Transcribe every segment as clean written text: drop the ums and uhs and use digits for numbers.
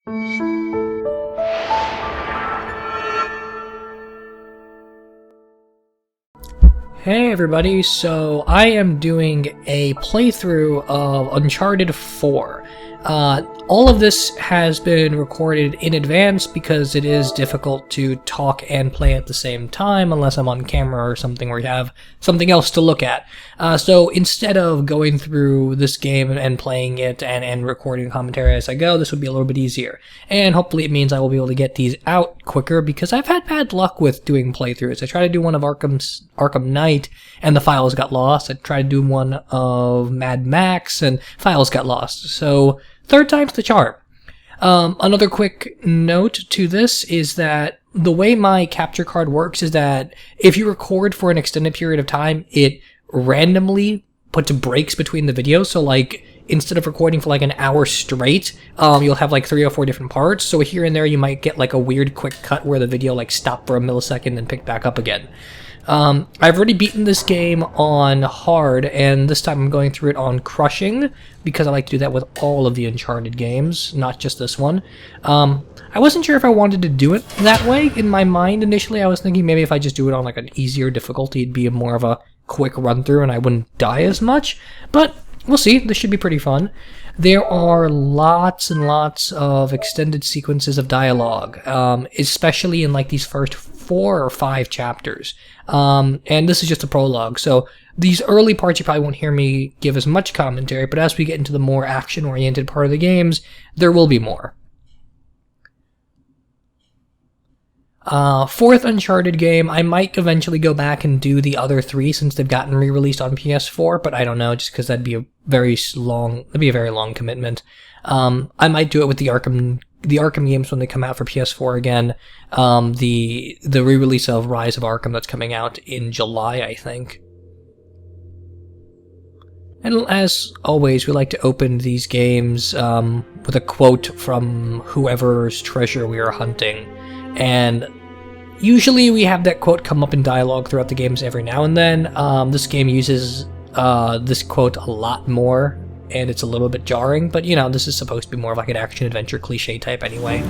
Hey everybody, so I am doing a playthrough of Uncharted 4. All of this has been recorded in advance because it is difficult to talk and play at the same time unless I'm on camera or something where you have something else to look at. So instead of going through this game and playing it and recording commentary as I go, this would be a little bit easier. And hopefully it means I will be able to get these out quicker because I've had bad luck with doing playthroughs. I tried to do one of Arkham Knight and the files got lost. I tried to do one of Mad Max and files got lost. So third time's the charm. Another quick note to this is that the way my capture card works is that if you record for an extended period of time, it randomly puts breaks between the videos. So like, instead of recording for like an hour straight, you'll have like 3 or 4 different parts. So here and there you might get like a weird quick cut where the video like stopped for a millisecond and picked back up again. I've already beaten this game on hard, and this time I'm going through it on crushing, because I like to do that with all of the Uncharted games, not just this one. I wasn't sure if I wanted to do it that way. In my mind, initially, I was thinking maybe if I just do it on like an easier difficulty, it'd be more of a quick run-through and I wouldn't die as much, but we'll see. This should be pretty fun. There are lots and lots of extended sequences of dialogue, especially in like these first 4 or 5 chapters. And this is just a prologue, so these early parts you probably won't hear me give as much commentary, but as we get into the more action-oriented part of the games, there will be more. Fourth Uncharted game, I might eventually go back and do the other 3 since they've gotten re-released on PS4, but I don't know, just because that'd be a very long commitment. I might do it with the Arkham games when they come out for PS4 again. The re-release of Rise of Arkham that's coming out in July, I think. And as always, we like to open these games with a quote from whoever's treasure we are hunting. And usually we have that quote come up in dialogue throughout the games every now and then. This game uses this quote a lot more, and it's a little bit jarring, but you know, this is supposed to be more of like an action-adventure cliche type anyway.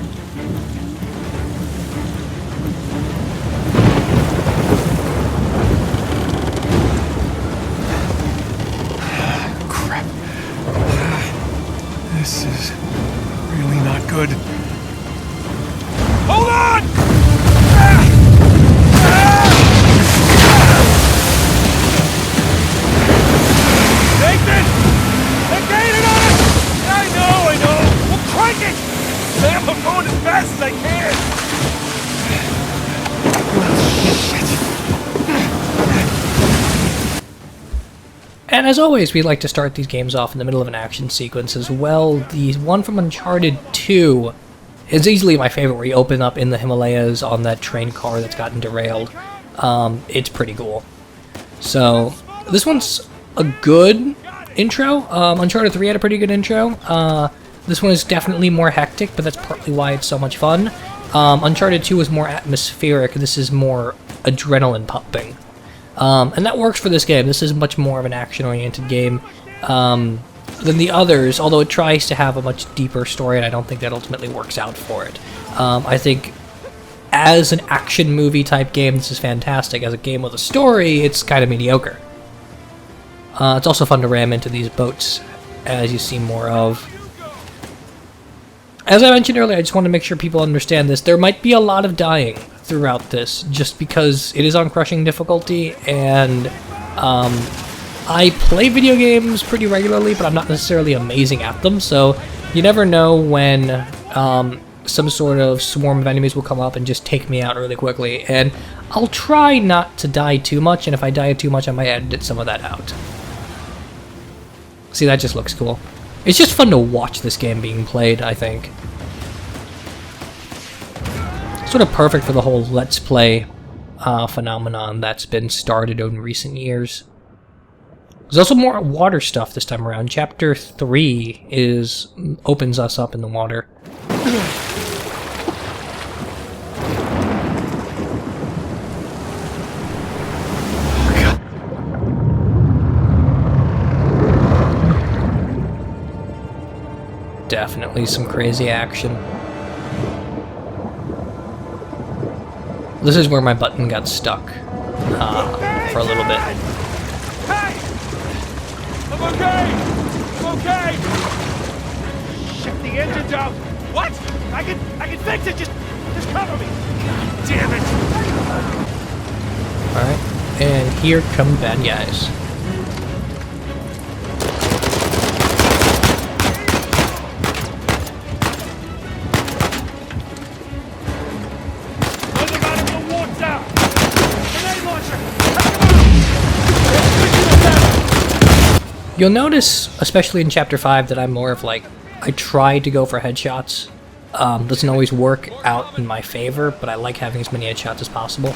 Crap. This is really not good. Hold on! Nathan! They're gaining on us! I know! Well, crank it! Sam, I'm going as fast as I can! And as always, we like to start these games off in the middle of an action sequence as well. The one from Uncharted 2 is easily my favorite, where you open up in the Himalayas on that train car that's gotten derailed. It's pretty cool. So, this one's a good intro. Uncharted 3 had a pretty good intro. This one is definitely more hectic, but that's partly why it's so much fun. Uncharted 2 is more atmospheric. This is more adrenaline pumping. And that works for this game. This is much more of an action-oriented game than the others, although it tries to have a much deeper story, and I don't think that ultimately works out for it. I think as an action movie type game, this is fantastic. As a game with a story, it's kind of mediocre. It's also fun to ram into these boats, as you see more of. As I mentioned earlier, I just want to make sure people understand this. There might be a lot of dying throughout this, just because it is on crushing difficulty, and I play video games pretty regularly, but I'm not necessarily amazing at them, so you never know when some sort of swarm of enemies will come up and just take me out really quickly, and I'll try not to die too much, and if I die too much, I might edit some of that out. See, that just looks cool. It's just fun to watch this game being played, I think. Sort of perfect for the whole Let's Play phenomenon that's been started in recent years. There's also more water stuff this time around. Chapter 3 opens us up in the water. Definitely some crazy action. This is where my button got stuck for a little bit. Hey! I'm okay! I'm okay! Shit, the engine's out! What? I can fix it! Just cover me! God damn it! Alright, and here come bad guys. You'll notice, especially in Chapter 5, that I'm more of like, I try to go for headshots. Doesn't always work out in my favor, but I like having as many headshots as possible.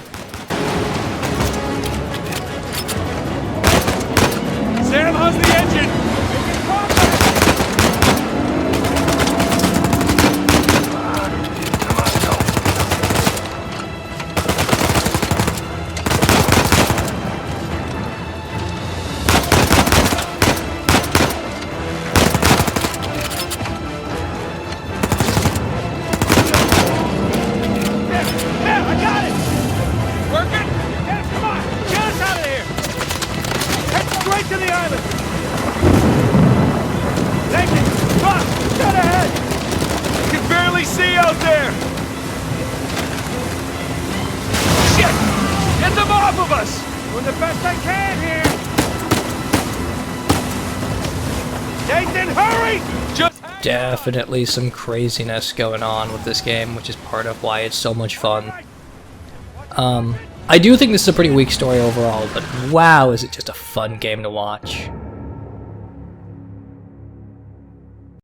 Sam, how's the engine? Definitely some craziness going on with this game, which is part of why it's so much fun. I do think this is a pretty weak story overall, but wow, is it just a fun game to watch.